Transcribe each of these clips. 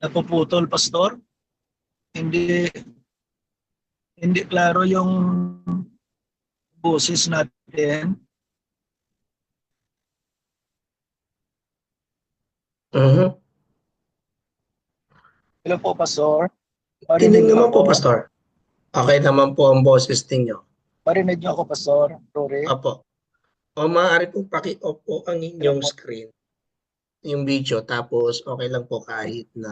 Napuputol, Pastor. Hindi hindi klaro yung boses natin. Hello po, Pastor. Tinig Marinig niyo naman po, ako? Pastor. Okay naman po ang boses ninyo. Marinig niyo ako, Pastor Rory? Opo. O maaari po paki-off po ang Hello inyong po. screen, yung video, tapos okay lang po kahit na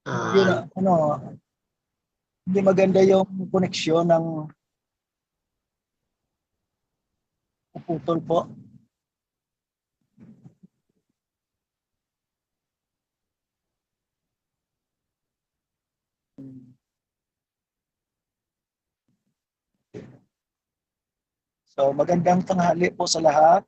Hindi na, hindi maganda yung koneksyon ng puputol po. So, magandang tanghali po sa lahat.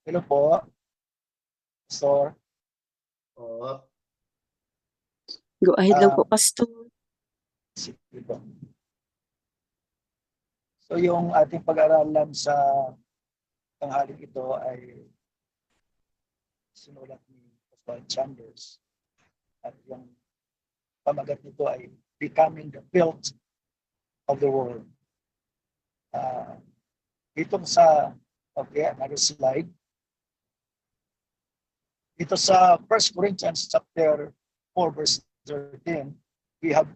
Hello po, Pastor. Go ahead lang po, Pastor. Sige po. So, yung ating pag-aralan sa tanghali ito ay sinulat ni Pastor Chambers. At yung pamagat nito ay Becoming the Filth of the World. Dito sa, another slide. Dito sa 1 Corinthians chapter 4 verse 13, we have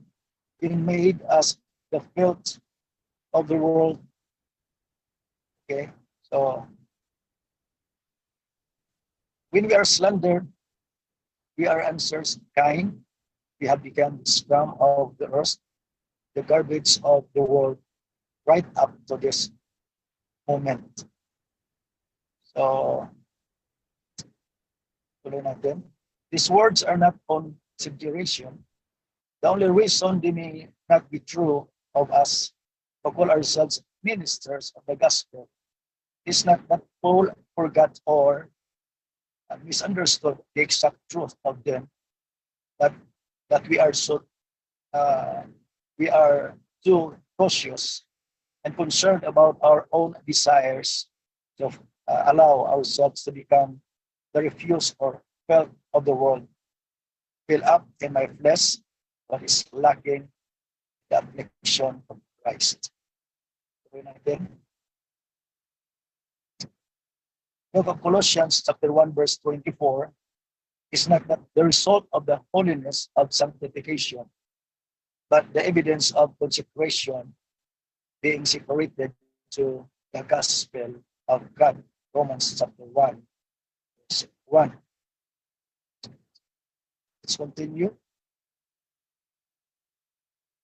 been made as the filth of the world. Okay, so when we are slandered, we are answers kind. We have become the scum of the earth, the garbage of the world, right up to this moment. So, tuloy natin. These words are not on exaggeration. The only reason they may not be true of us to call ourselves ministers of the gospel is not that Paul forgot or misunderstood the exact truth of them, but that we are too cautious and concerned about our own desires to allow ourselves to become the refuse or filth of the world. Fill up in my flesh what is lacking the affliction of Christ. Book of Colossians chapter 1 verse 24 is not the result of the holiness of sanctification, but the evidence of consecration, being separated to the gospel of God. Romans chapter 1 verse 1. Let's continue.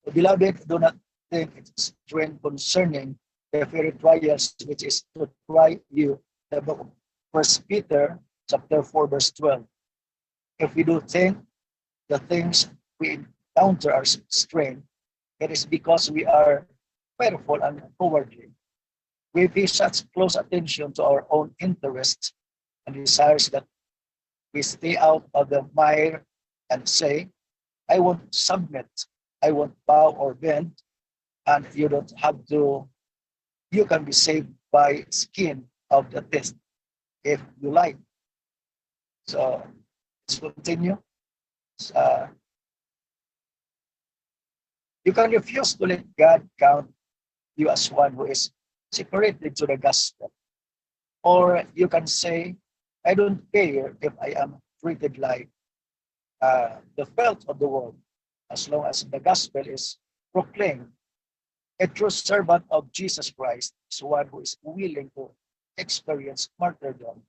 So, beloved, do not think it's strange concerning the very trials which is to try you. The book of 1 Peter chapter 4 verse 12. If we do think the things we encounter are strange, it is because we are fearful and cowardly. We pay such close attention to our own interests and desires that we stay out of the mire and say, I won't submit, I won't bow or bend, and you don't have to, you can be saved by skin of the teeth if you like. So let's continue. You can refuse to let God count you as one who is separated to the gospel. Or you can say, I don't care if I am treated like the filth of the world, as long as the gospel is proclaimed. A true servant of Jesus Christ is one who is willing to experience martyrdom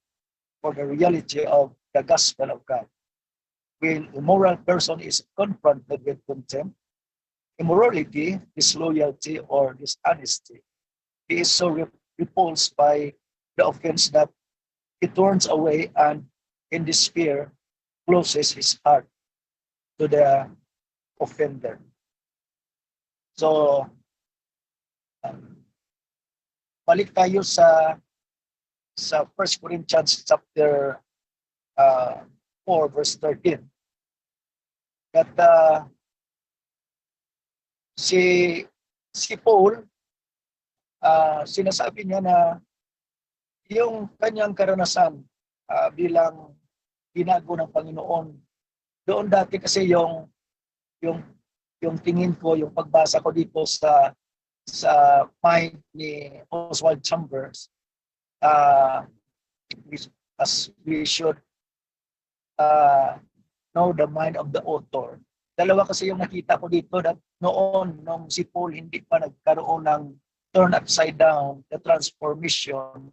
for the reality of the gospel of God. When a moral person is confronted with contempt, immorality, disloyalty, or dishonesty, he is so repulsed by the offense that he turns away and in despair closes his heart to the offender. So, balik tayo sa 1 Corinthians chapter 4 verse 13. That si si Paul, sinasabi niya na yung kanyang karanasan bilang binago ng Panginoon. Doon dati kasi yung yung tingin ko, yung pagbasa ko dito sa mind ni Oswald Chambers, as we should know the mind of the author. Dalawa kasi yung nakita ko dito that noon, nung si Paul hindi pa nagkaroon ng turn upside down, the transformation,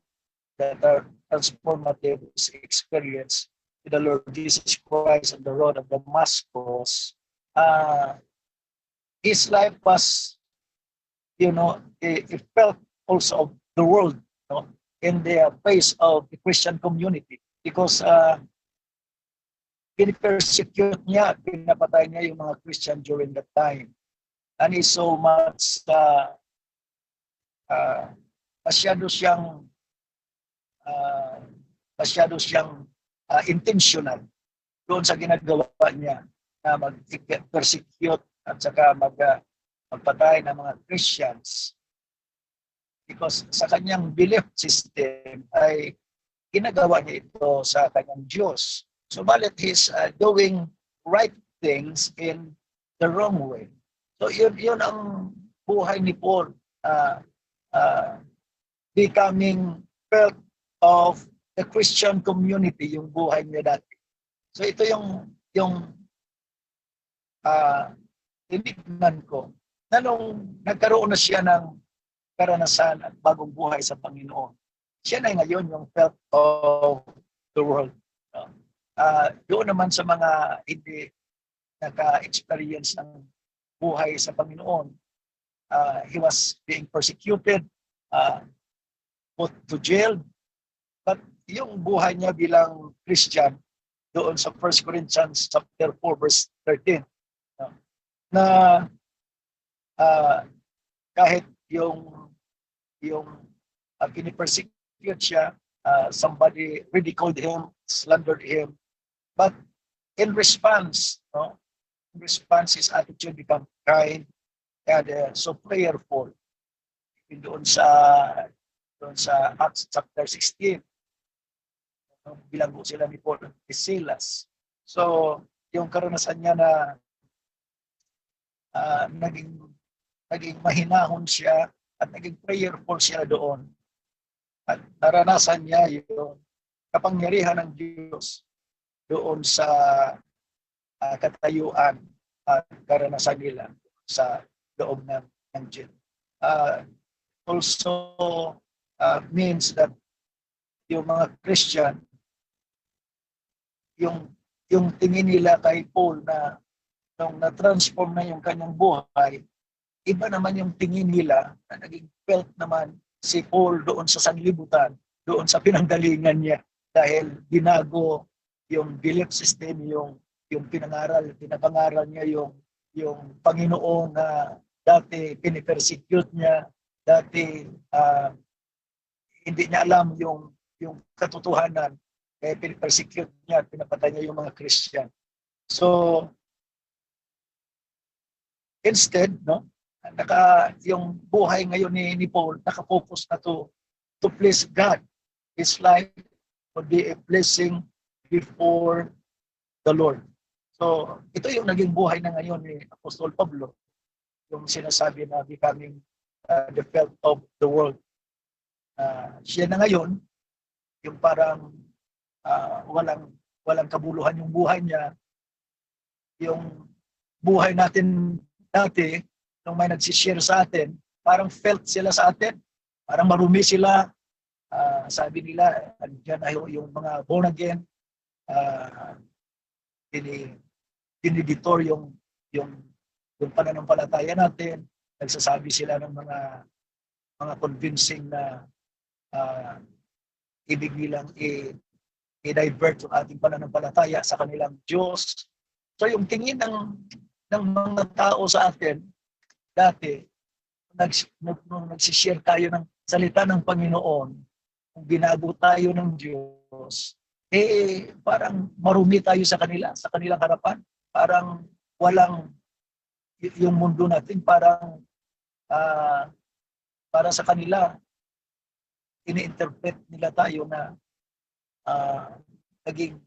the transformative experience with the Lord Jesus Christ on the road of Damascus, his life was, it felt also of the world, in the face of the Christian community, because pinipersecute niya, pinapatay niya yung mga Christian during that time. And he's so much, masyado siyang intentional doon sa ginagawa niya na mag-persecute at saka magpatay ng mga Christians, because sa kanyang belief system ay ginagawa niya ito sa kanyang Diyos. So balit he's doing right things in the wrong way. So yun ang buhay ni Paul, becoming part of the Christian community, yung buhay niya dati. So ito yung tinignan ko na nung nagkaroon na siya ng karanasan at bagong buhay sa Panginoon, siya na ngayon yung part of the world. Doon naman sa mga hindi naka-experience ng buhay sa Panginoon, he was being persecuted, put to jail, but yung buhay niya bilang Christian doon sa 1 Corinthians chapter 4 verse 13, na kahit yung pinipersecute siya, somebody ridiculed him, slandered him, but in response, his attitude become kind and so prayerful. Doon sa Acts chapter 16, bilanggo sila ni Paul at Silas. So yung karanasan niya na naging mahinahon siya at naging prayerful siya doon, at naranasan niya yung kapangyarihan ng Diyos doon sa katayuan at karanasan nila sa loob ng jail. Also means that yung mga Christian, yung tingin nila kay Paul na nung na-transform na yung kanyang buhay, iba naman yung tingin nila na naging felt naman si Paul doon sa sanlibutan, doon sa pinanggalingan niya, dahil binago yung belief system, yung pinapangaral niya yung Panginoon na dati pinipersecute niya, dati hindi niya alam yung katotohanan, kaya pinipersecute niya at pinapatay niya yung mga Christian. So instead, yung buhay ngayon ni Paul nakafocus na to please God. His life would be a blessing before the Lord. So ito yung naging buhay na ngayon ni Apostol Pablo, yung sinasabi na becoming the felt of the world. Siya na ngayon yung parang walang kabuluhan yung buhay niya. Yung buhay natin dati, nung may nagsishare sa atin, parang felt sila sa atin, parang marumi sila. Sabi nila, andyan na yung mga born again, diniditor yung pananampalataya natin. Nagsasabi sila ng mga convincing na ibig nilang i-divert yung ating pananampalataya sa kanilang Diyos. So yung tingin ng mga tao sa atin dati, nung nagsishare tayo ng salita ng Panginoon, kung binago tayo ng Diyos, parang marumi tayo sa kanilang harapan. Parang walang, yung mundo natin parang ah, para sa kanila, ini-interpret nila tayo na naging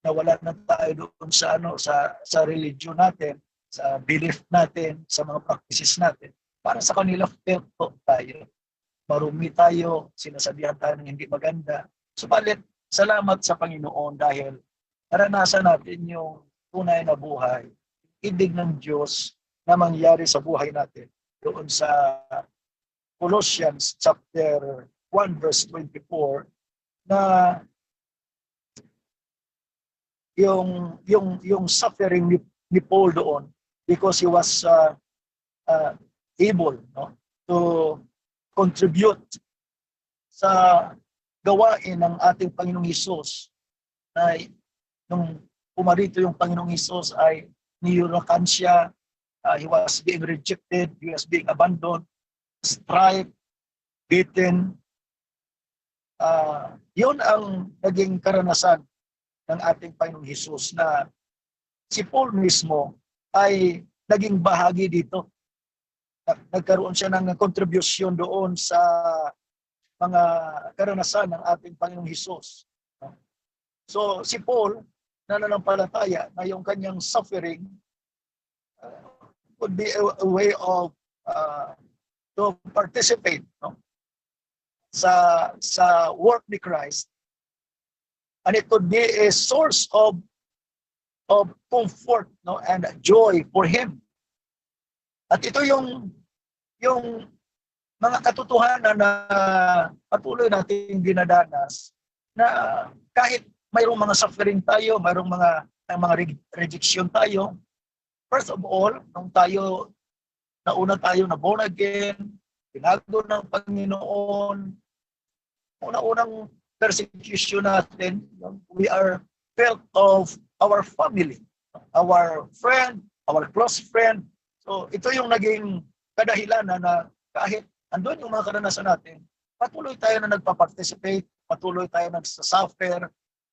nawala na tayo doon sa sa religion natin, sa belief natin, sa mga practices natin. Para sa kanila, perfect tayo. Marumi tayo, sinasabihan tayo ng hindi maganda. Subalit, salamat sa Panginoon dahil naranasan natin yung tunay na buhay, ibig ng Diyos na mangyari sa buhay natin. Doon sa Colossians chapter 1 verse 24 na yung suffering ni Paul doon because he was able, no, to contribute sa gawain ng ating Panginoong Hesus na nung pumarito yung Panginoong Hesus ay niyurakan siya, he was being rejected, he was being abandoned, striped, beaten. Yun ang naging karanasan ng ating Panginoong Hesus na si Paul mismo ay naging bahagi dito. Nagkaroon siya ng contribution doon sa mga karanasan ng ating Panginoong Hesus. So si Paul, nananampalataya na yung kanyang suffering would be a way of to participate, no, sa work ni Christ, and it could be a source of comfort, no, and joy for him. At ito yung mga katotohanan na patuloy nating dinadanas na kahit mayroong mga suffering tayo, mayroong mga rejection tayo. First of all, nung nauna tayo na born again, binago ng Panginoon, unang persecution natin, we are felt of our family, our friend, our close friend. So ito yung naging kadahilanan na kahit andun yung mga karanasan natin, patuloy tayo na nagpa-participate, patuloy tayo nagsasuffer,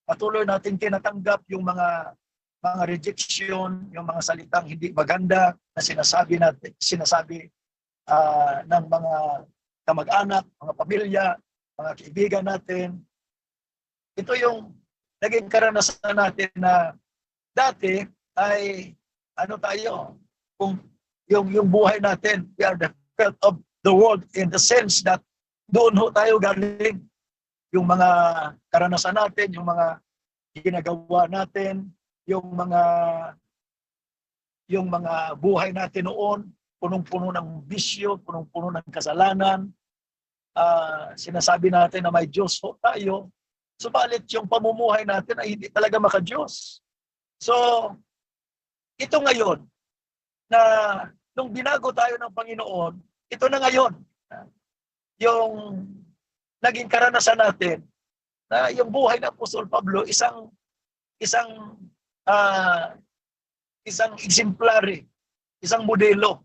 patuloy natin tinatanggap yung mga rejection, yung mga salitang hindi maganda na sinasabi ng mga kamag-anak, mga pamilya, mga kaibigan natin. Ito yung naging karanasan natin na dati ay kung yung buhay natin, we are the felt of the world in the sense that doon ho tayo galing. Yung mga karanasan natin, yung mga ginagawa natin, yung mga buhay natin noon, punong-puno ng bisyo, punong-puno ng kasalanan. Sinasabi natin na may Diyos ho tayo, subalit yung pamumuhay natin ay hindi talaga maka-Diyos. So, ito ngayon, na nung binago tayo ng Panginoon, ito na ngayon, yung naging karanasan natin, na yung buhay ng Apostol Pablo, isang exemplary, isang modelo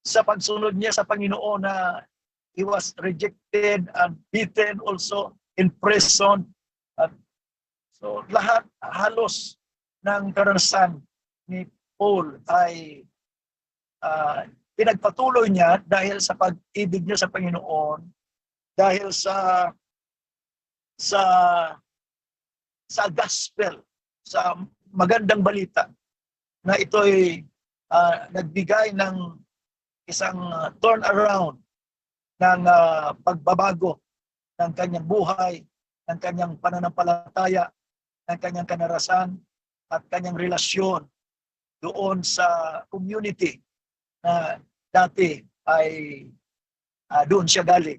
sa pagsunod niya sa Panginoon na he was rejected and beaten also, in prison. So lahat halos ng karanasan ni Paul ay pinagpatuloy niya dahil sa pag-ibig niya sa Panginoon, dahil sa gospel, sa magandang balita na ito'y nagbigay ng isang turnaround ng pagbabago ng kanyang buhay, ng kanyang pananampalataya, ng kanyang kanarasan at kanyang relasyon doon sa community na dati ay doon siya galing.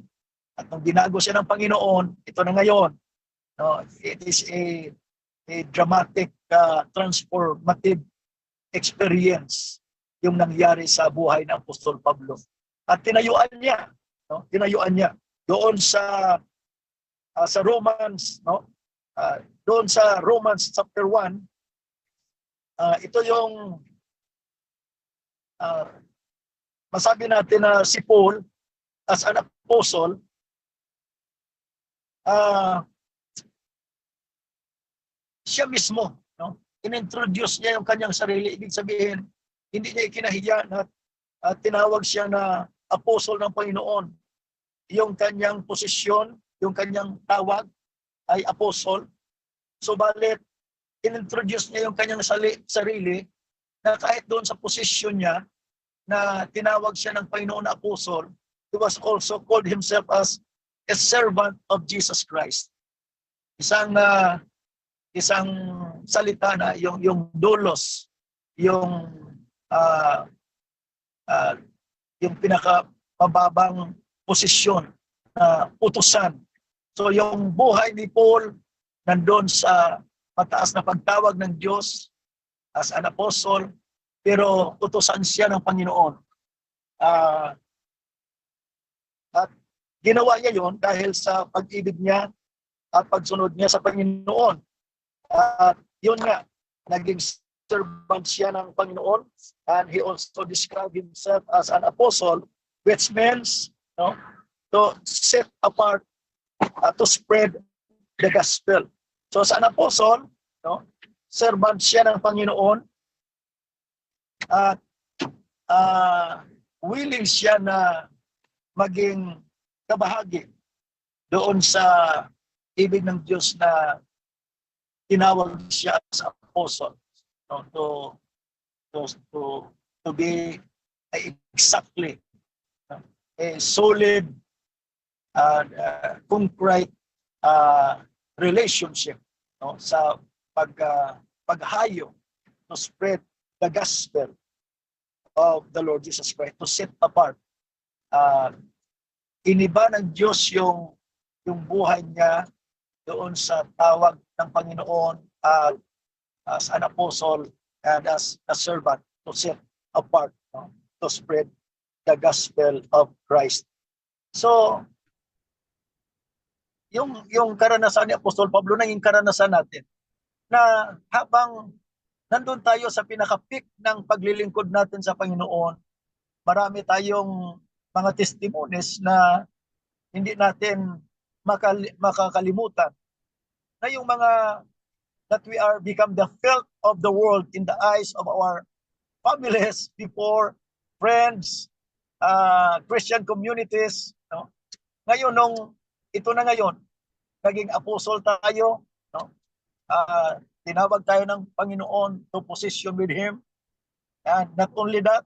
At nung binago siya ng Panginoon, ito na ngayon. No, it is a dramatic, transformative experience yung nangyari sa buhay ng Apostol Pablo. At tinayuan niya doon sa Romans, no? Doon sa Romans chapter 1, ito yung masabi natin na si Paul as an apostle, siya mismo, no? In-introduce niya yung kanyang sarili. Ibig sabihin, hindi niya ikinahiya na tinawag siya na apostol ng Panginoon. Yung kanyang posisyon, yung kanyang tawag ay apostol. Subalit, inintroduce niya yung kanyang sarili na kahit doon sa posisyon niya na tinawag siya ng Panginoon na apostol, he was also called himself as a servant of Jesus Christ. Isang salita na yung doulos, yung pinaka-mababang posisyon na utusan. So yung buhay ni Paul nandun sa mataas na pagtawag ng Diyos as an apostle, pero utusan siya ng Panginoon. At ginawa niya yon dahil sa pag-ibig niya at pagsunod niya sa Panginoon. At yun nga, naging servant siya ng Panginoon, and he also described himself as an apostle, which means to set apart, to spread the gospel. So as an apostle, servant siya ng Panginoon, at willing siya na maging kabahagi doon sa ibig ng Diyos na tinawag siya as apostle, to be exactly a solid and concrete relationship sa paghayo to spread the gospel of the Lord Jesus Christ, to set apart. Iniba ng Diyos yung buhay niya doon sa tawag ng Panginoon as an apostle and as a servant, to set apart, to spread the gospel of Christ. So, yung karanasan ni Apostol Pablo na yung karanasan natin, na habang nandun tayo sa pinaka-peak ng paglilingkod natin sa Panginoon, marami tayong mga testimonies na hindi natin makakalimutan, na yung mga that we are become the filth of the world in the eyes of our families before, friends, Christian communities. Ngayon, ito na ngayon, naging apostle tayo, tinawag tayo ng Panginoon to position with Him, and not only that,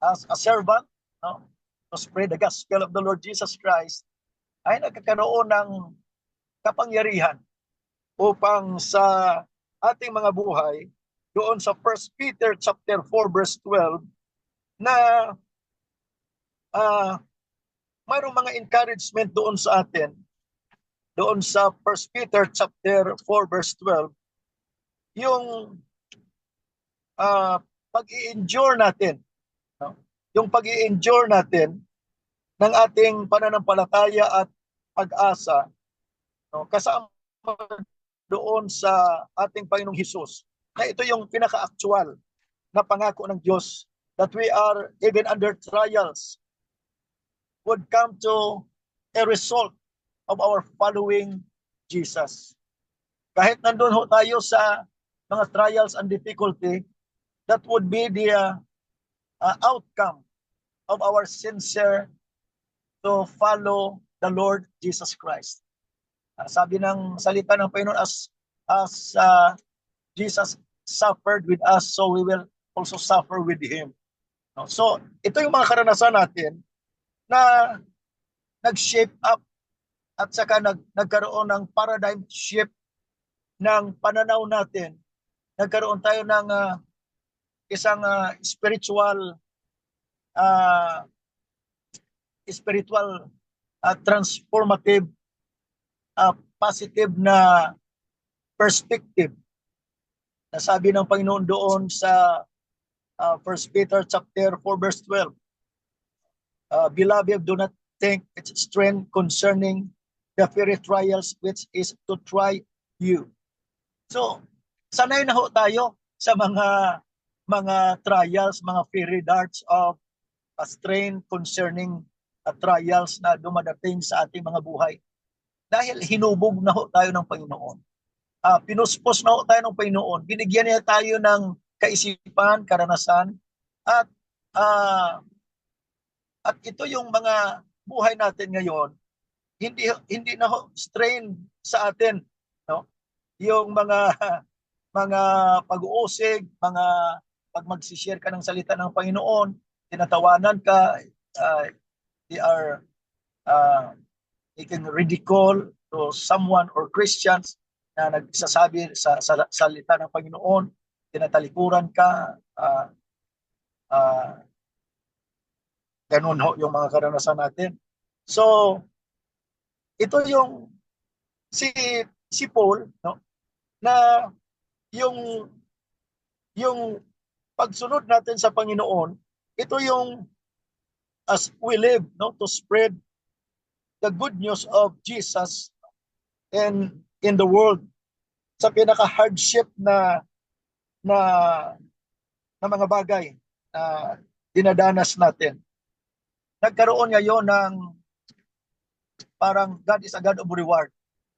as a servant, to spread the gospel of the Lord Jesus Christ, ay nagkakaroon ng kapangyarihan upang sa ating mga buhay, doon sa 1 Peter chapter 4 verse 12, na mayroong mga encouragement doon sa atin, doon sa 1 Peter chapter 4 verse 12, yung pag-i-endure natin, yung pag-i-endure natin ng ating pananampalataya at pag-asa, kasama doon sa ating Panginoong Hesus, na ito yung pinaka-actual na pangako ng Diyos, that we are even under trials would come to a result of our following Jesus. Kahit nandun ho tayo sa mga trials and difficulty, that would be the outcome of our sincere to follow the Lord Jesus Christ. Sabi ng salita ng Panginoon, as Jesus suffered with us, so we will also suffer with Him. So, ito yung mga karanasan natin na nag-shape up at saka nagkaroon ng paradigm shift ng pananaw natin. Nagkaroon tayo ng isang spiritual transformative, positive na perspective. Nasabi ng Panginoon doon sa 1 Peter chapter 4 verse 12, Beloved, do not think it's strength concerning the fiery trials which is to try you. So, sanay na ho tayo sa mga trials, mga fiery darts of strain concerning trials na dumadating sa ating mga buhay. Dahil hinubog na ho tayo ng Panginoon. Pinuspos na ho tayo ng Panginoon. Binigyan niya tayo ng kaisipan, karanasan, at At ito yung mga buhay natin ngayon, hindi na strain sa atin, no? Yung mga mga pag-uusig, mga pag mag-share ka ng salita ng Panginoon, tinatawanan ka, they are uh, making ridicule to someone or Christians na nagsasabi sa salita ng Panginoon, tinatalikuran ka, ganun ho yung mga karanasan natin. So, ito yung si Paul, no, na yung yung pagsunod natin sa Panginoon, ito yung as we live, no, to spread the good news of Jesus in the world sa pinaka-hardship na na mga bagay na dinadanas natin. Nagkaroon ngayon ng parang God is a God of reward.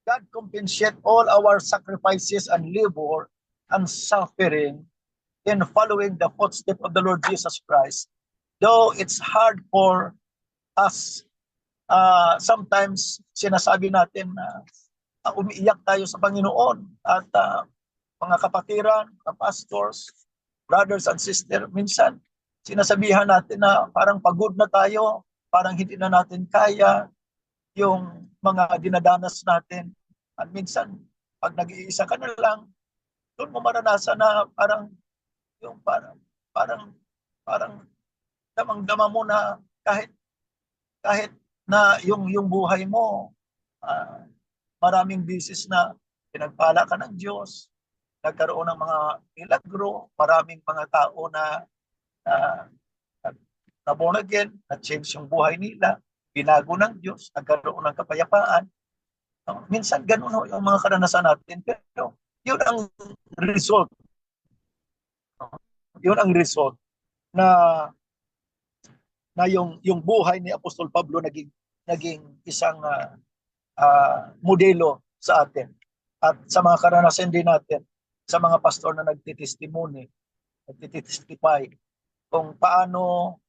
God compensate all our sacrifices and labor and suffering in following the footsteps of the Lord Jesus Christ. Though it's hard for us, sometimes sinasabi natin na umiiyak tayo sa Panginoon at mga kapatiran, pastors, brothers and sisters, minsan sinasabihan natin na parang pagod na tayo, parang hindi na natin kaya yung mga dinadanas natin. At minsan, pag nag-iisa ka na lang, doon mo maranasan na parang yung parang damang-dama mo na kahit na yung buhay mo, maraming bisis na pinagpala ka ng Diyos, nagkaroon ng mga milagro, maraming mga tao na born again, na-change yung buhay nila, binago ng Diyos, nagkaroon ng kapayapaan. Minsan ganun yung mga karanasan natin, pero yun ang result. Yun ang result na yung buhay ni Apostol Pablo naging isang modelo sa atin. At sa mga karanasan din natin, sa mga pastor na nagtitestimony, nagtitestify kung paano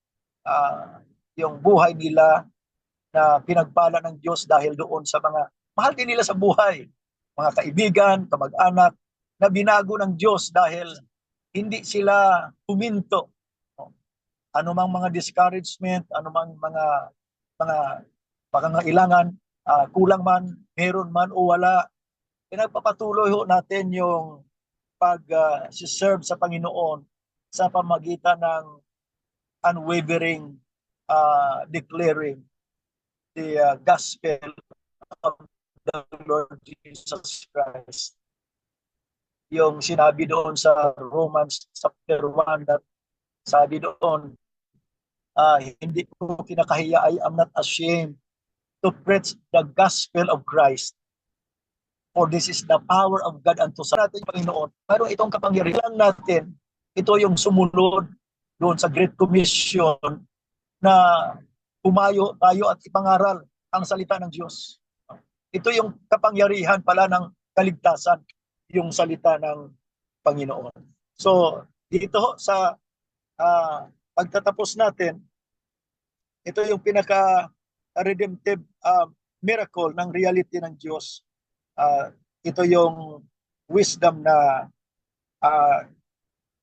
yung buhay nila na pinagpala ng Diyos dahil doon sa mga mahal din nila sa buhay, mga kaibigan, kamag-anak, na binago ng Diyos dahil hindi sila huminto. Ano mang mga discouragement, ano mang mga pangangailangan, kulang man, meron man o wala, pinagpapatuloy ho natin yung pag-serve sa Panginoon sa pamagitan ng unwavering declaring the gospel of the Lord Jesus Christ. Yung sinabi doon sa Romans chapter 1 that sabi doon, hindi ko kinakahiya, I am not ashamed to preach the gospel of Christ. For this is the power of God unto sa natin, Panginoon. Pero itong kapangyarihan natin, ito yung sumunod doon sa Great Commission na pumayo tayo at ipangaral ang salita ng Diyos. Ito yung kapangyarihan pala ng kaligtasan, yung salita ng Panginoon. So, dito sa pagtatapos natin, ito yung pinaka-redemptive miracle ng reality ng Diyos. Ito yung wisdom na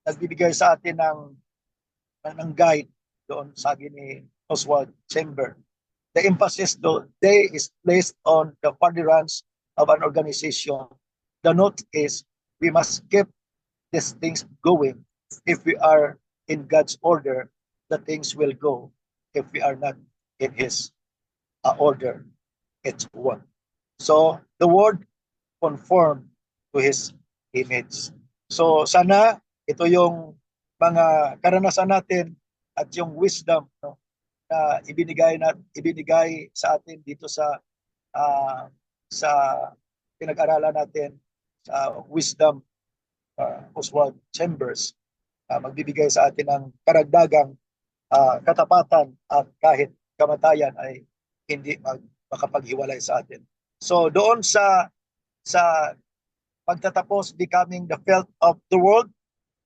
nagbibigay sa atin ng guide doon, sabi ni Oswald Chamber. The emphasis today is placed on the furtherance of an organization. The note is we must keep these things going. If we are in God's order, the things will go. If we are not in His order, it's one. So the word conform to His image. So sana ito yung mga karanasan natin at yung wisdom, no, na ibinigay sa atin dito sa pinag-aralan natin sa wisdom Oswald Chambers, magbibigay sa atin ng karagdagang katapatan at kahit kamatayan ay hindi makapaghiwalay sa atin. So doon sa pagtatapos, becoming the felt of the world,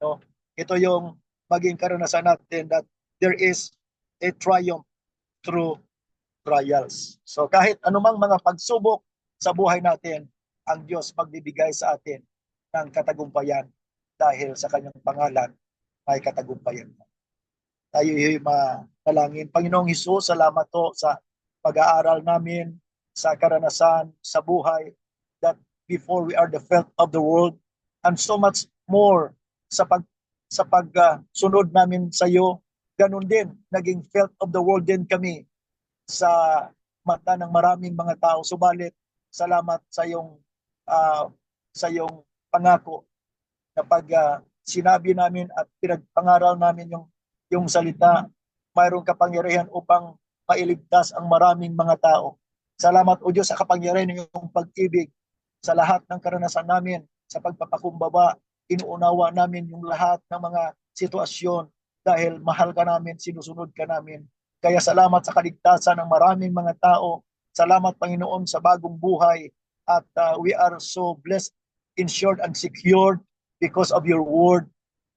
no, ito yung maging karanasan natin that there is a triumph through trials. So kahit anumang mga pagsubok sa buhay natin, ang Diyos magbibigay sa atin ng katagumpayan dahil sa kanyang pangalan may katagumpayan. Tayo'y manalangin. Panginoong Hesus, salamat po sa pag-aaral namin, sa karanasan, sa buhay, that before we are the filth of the world, and so much more sa pagsunod namin sa iyo, ganun din, naging filth of the world din kami sa mata ng maraming mga tao. Subalit, salamat sa iyong pangako na pag sinabi namin at pinagpangaral namin yung salita, mayroong kapangyarihan upang mailigtas ang maraming mga tao. Salamat o Diyos sa kapangyarihan ng iyong pag-ibig sa lahat ng karanasan namin, sa pagpapakumbaba, inuunawa namin yung lahat ng mga sitwasyon dahil mahal ka namin, sinusunod ka namin. Kaya salamat sa kaligtasan ng maraming mga tao. Salamat Panginoon sa bagong buhay at we are so blessed, insured and secured because of your word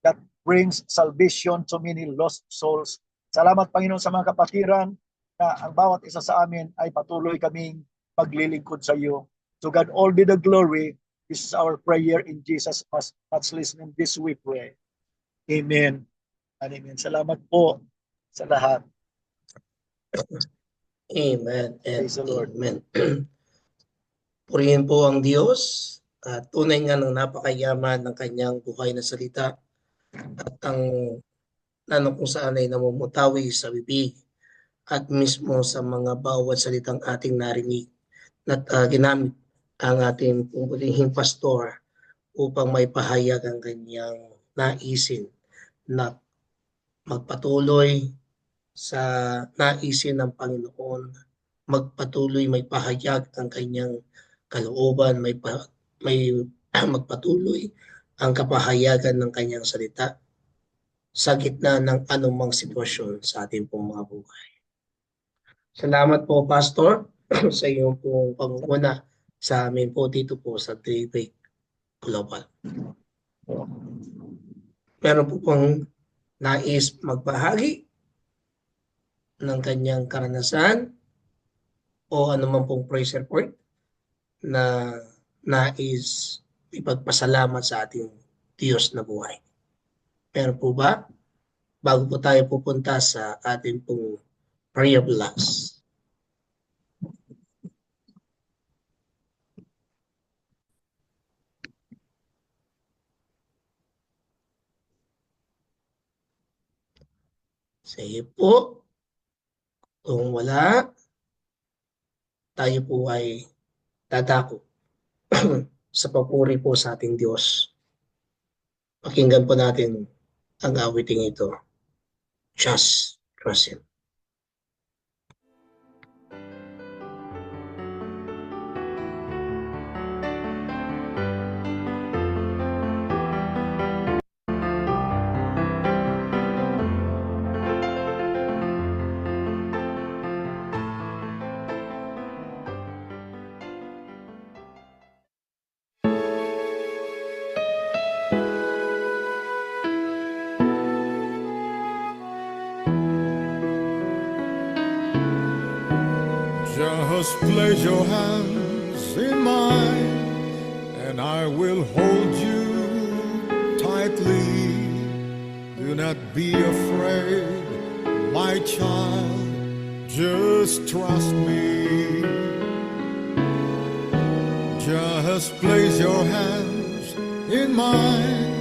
that brings salvation to many lost souls. Salamat Panginoon sa mga kapatiran na ang bawat isa sa amin ay patuloy kaming maglilingkod sa iyo. To God all be the glory. This is our prayer in Jesus' matchless name. This we pray. Amen. Amen. Salamat po sa lahat. Amen and Praise the Lord. amen. Purihin po ang Diyos at tunay nga ng napakayaman ng kanyang buhay na salita at ang kung saan ay namumutawi sa bibig at mismo sa mga bawat salitang ating narinig at ginamit ang ating pumulihing pastor upang may pahayag ang kanyang naisin na magpatuloy sa naisin ng Panginoon, magpatuloy may pahayag ang kanyang kalooban, may magpatuloy ang kapahayagan ng kanyang salita sa gitna ng anumang sitwasyon sa ating pong mga buhay. Salamat po, Pastor, sa iyong pong pangunguna sa amin po dito po sa Daybreak Global. Meron po pong nais magbahagi ng kanyang karanasan o anuman pong praise report na nais ipagpasalamat sa ating Diyos na buhay. Meron po ba? Bago po tayo pupunta sa ating pong prayer blast. Sige po. Kung wala, tayo po ay dadako sa papuri po sa ating Diyos. Pakinggan po natin ang awiting ito. Just trust Him. Just place your hands in mine, and I will hold you tightly. Do not be afraid, my child, just trust me. Just place your hands in mine,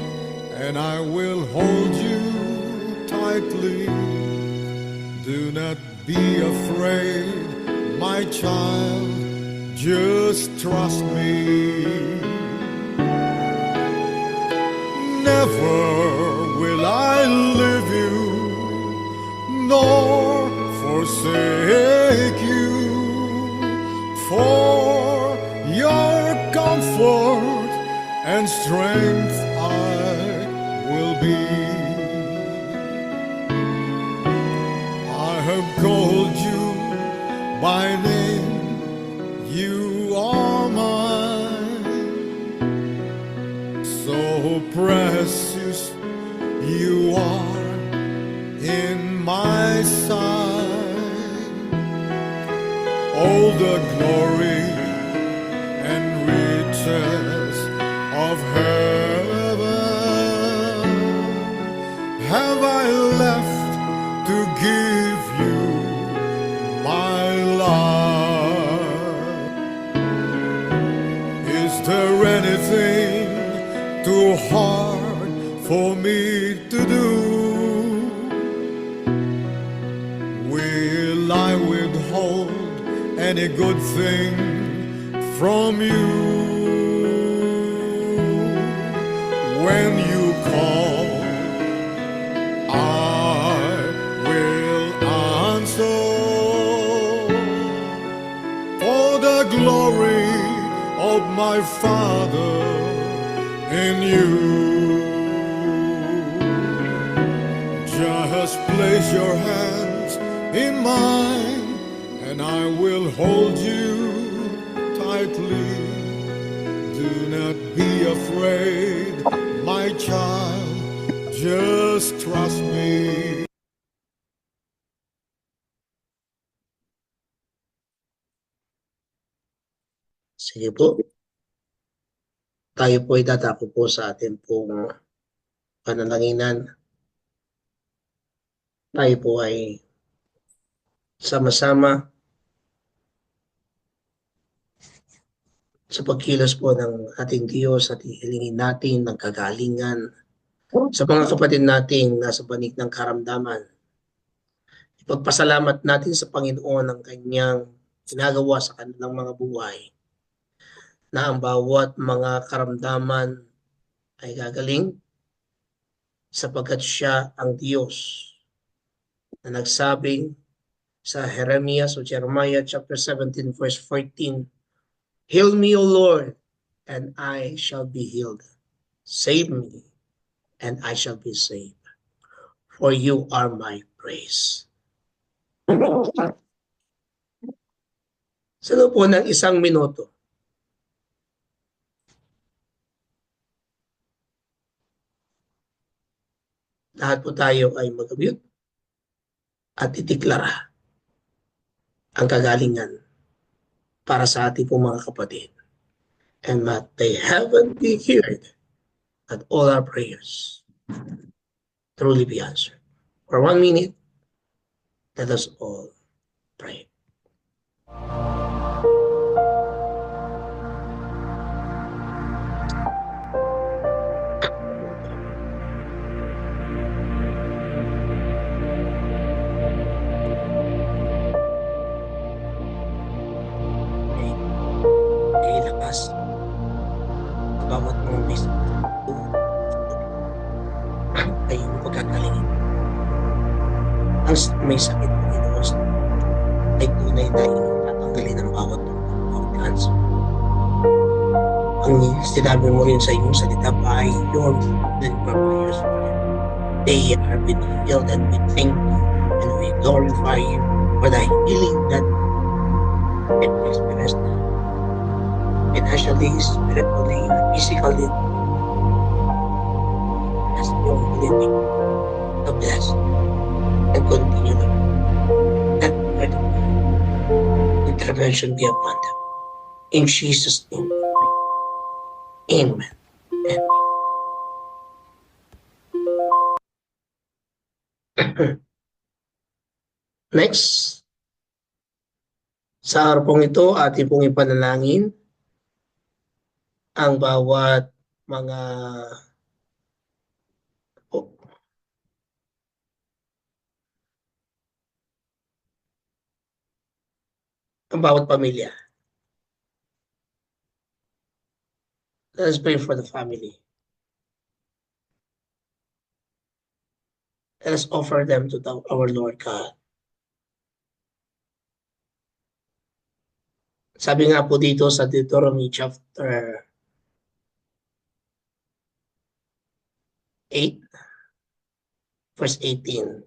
and I will hold you tightly. Do not be afraid, my child, just trust me. Never will I leave you, nor forsake you. For your comfort and strength I will be. I have called you by name, you are mine. So precious you are in my sight. all the glory and riches of heaven have I left to give you my love. Is there anything too hard for me to do? Will I withhold any good thing from you? When you call, I will answer. For the glory of my Father in you. Just place your hands in mine, and I will hold you tightly. Do not be afraid, my child, just trust me. Sige po. Tayo po ay dadako po sa ating pong panananginan. Tayo po ay sama-sama sa pagkilos po ng ating Diyos at ihilingin natin ng kagalingan sa mga kapatid nating nasa banig ng karamdaman. Ipagpasalamat natin sa Panginoon ang kanyang ginagawa sa kanilang mga buhay, na ang bawat mga karamdaman ay gagaling sapagkat siya ang Diyos na nagsabing sa Jeremias o Jeremiah chapter 17 verse 14, "Heal me, O Lord, and I shall be healed. Save me, and I shall be saved. For you are my praise." Sa loob po ng 1 minuto, lahat po tayo ay mag-mute at itiklara ang kagalingan para sa ating pong mga kapatid. And that they heaven be heard, that all our prayers truly be answered. For 1 minute, let us all pray. Ilakas sa bawat mga may ay yung pagkakalingin. Ang may sakit na Panginoon ay tunay na tatanggalin ang bawat cancer. Ang sinabi mo rin sa iyong salita, by your and prayers, they are being healed, and we thank you and we glorify you for the healing that it experienced financially, spiritually, physically. As your living, to bless and continue that intervention be upon them. In Jesus' name, amen. Next, sa araw pong ito, ating pong ipanalangin ang bawat mga ang bawat pamilya. Let us pray for the family. Let us offer them to our Lord God. Sabi nga po dito sa Deuteronomy chapter 8, verse 18.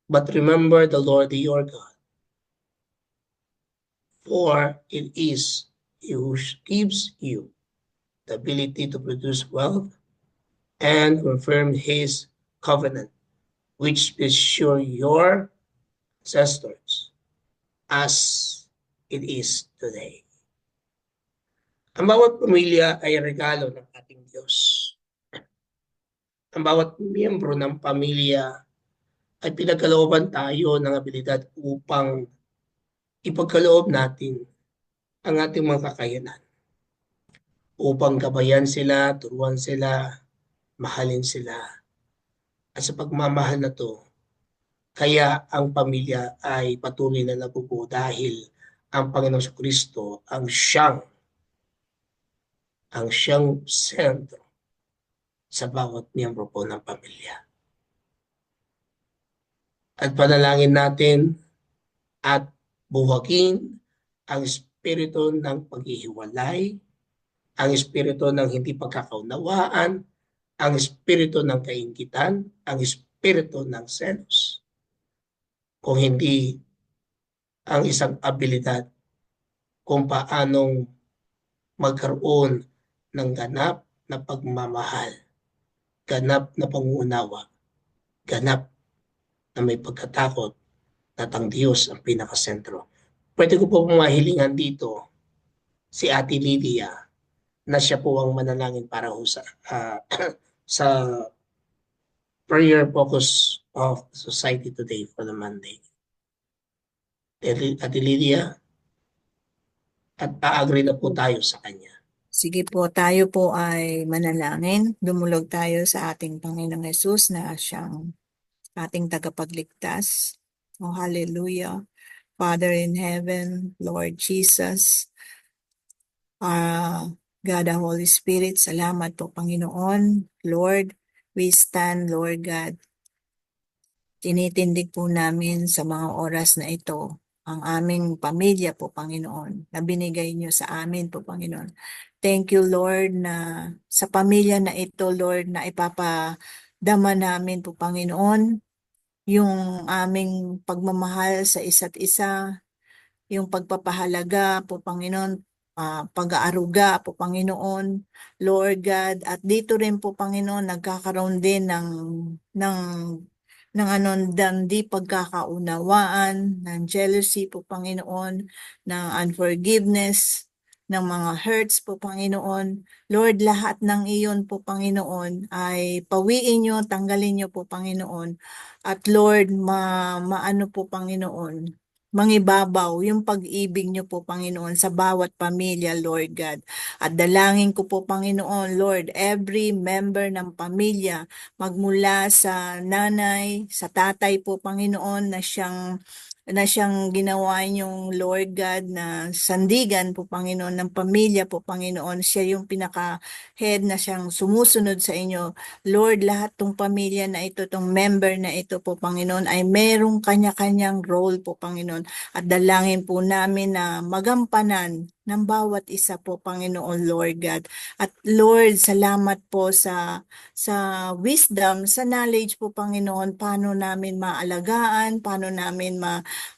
But remember the Lord your God, for it is He who gives you the ability to produce wealth and confirm His covenant, which is sure your ancestors as it is today. Ang bawat pamilya ay regalo ng ating Diyos. Ang bawat miyembro ng pamilya ay pinagkalooban tayo ng abilidad upang ipagkaloob natin ang ating mga kakayanan upang gabayan sila, turuan sila, mahalin sila. At sa pagmamahal na to, kaya ang pamilya ay patuloy na nabubuo dahil ang Panginoong Kristo ang siyang sentro sa bawat miyembro po ng pamilya. At panalangin natin at buwagin ang espiritu ng paghihiwalay, ang espiritu ng hindi pagkakaunawaan, ang espiritu ng kainggitan, ang espiritu ng selos. Kung hindi ang isang abilidad kung paanong magkaroon ng ganap na pagmamahal, ganap na pangunawa, ganap na may pagkatakot at ang Diyos ang pinakasentro. Pwede ko po mahilingan dito si Ate Lydia na siya po ang manalangin para ho sa prayer focus of society today for the Monday. Ate Lydia, at agree na po tayo sa kanya. Sige po, tayo po ay manalangin. Dumulog tayo sa ating Panginoong Hesus na siyang ating tagapagligtas. Oh, hallelujah. Father in heaven, Lord Jesus, God the Holy Spirit, salamat po Panginoon. Lord, we stand, Lord God. Tinitindig po namin sa mga oras na ito ang aming pamilya po, Panginoon, na binigay niyo sa amin po, Panginoon. Thank you, Lord, na sa pamilya na ito, Lord, na ipapadama namin po, Panginoon, yung aming pagmamahal sa isa't isa, yung pagpapahalaga po, Panginoon, pag-aaruga po, Panginoon, Lord God, at dito rin po, Panginoon, nagkakaroon din ng di pagkakaunawaan, ng jealousy po, Panginoon, ng unforgiveness, ng mga hurts po, Panginoon. Lord, lahat ng iyon po, Panginoon, ay pawiin nyo, tanggalin nyo po, Panginoon. At Lord, maano po, Panginoon, mangibabaw yung pag-ibig nyo po, Panginoon, sa bawat pamilya, Lord God. At dalangin ko po, Panginoon, Lord, every member ng pamilya, magmula sa nanay, sa tatay po, Panginoon, na siyang ginawa niyong Lord God na sandigan po, Panginoon, ng pamilya po, Panginoon. Siya yung pinaka-head na siyang sumusunod sa inyo. Lord, lahat tong pamilya na ito, tong member na ito po, Panginoon, ay merong kanya-kanyang role po, Panginoon. At dalangin po namin na magampanan ng bawat isa po, Panginoon, Lord God. At Lord, salamat po sa wisdom, sa knowledge po, Panginoon, paano namin maalagaan, paano namin